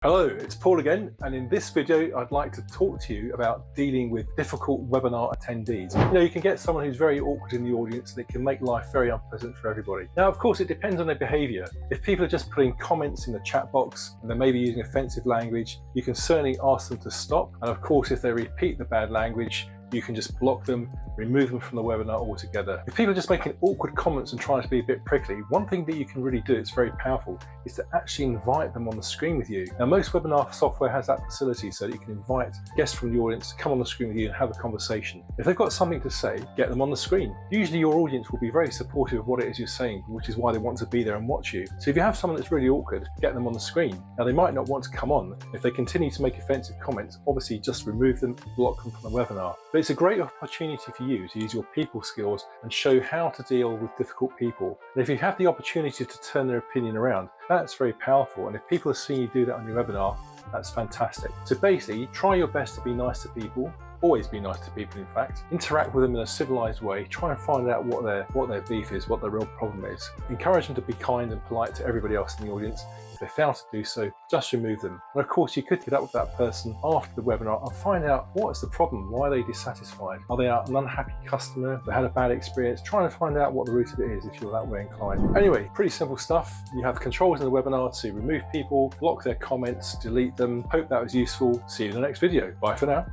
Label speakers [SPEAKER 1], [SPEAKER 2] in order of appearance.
[SPEAKER 1] Hello, it's Paul again, and in this video I'd like to talk to you about dealing with difficult webinar attendees. You can get someone who's very awkward in the audience and it can make life very unpleasant for everybody. Now, of course, it depends on their behaviour. If people are just putting comments in the chat box and they may be using offensive language, you can certainly ask them to stop. And of course, if they repeat the bad language, you can just block them, remove them from the webinar altogether. If people are just making awkward comments and trying to be a bit prickly, one thing that you can really do, it's very powerful, is to actually invite them on the screen with you. Now, most webinar software has that facility so that you can invite guests from the audience to come on the screen with you and have a conversation. If they've got something to say, get them on the screen. Usually your audience will be very supportive of what it is you're saying, which is why they want to be there and watch you. So if you have someone that's really awkward, get them on the screen. Now, they might not want to come on. If they continue to make offensive comments, obviously just remove them and block them from the webinar. But it's a great opportunity for you to use your people skills and show how to deal with difficult people. And if you have the opportunity to turn their opinion around, that's very powerful. And if people are seeing you do that on your webinar, that's fantastic. So basically, try your best to be nice to people. Always be nice to people, in fact. Interact with them in a civilized way. Try and find out what their beef is, what their real problem is. Encourage them to be kind and polite to everybody else in the audience. If they fail to do so, just remove them. And of course, you could get up with that person after the webinar and find out what is the problem. Why are they dissatisfied? Are they an unhappy customer? They had a bad experience? Try and find out what the root of it is if you're that way inclined. Anyway, pretty simple stuff. You have controls in the webinar to remove people, block their comments, delete them. Hope that was useful. See you in the next video. Bye for now.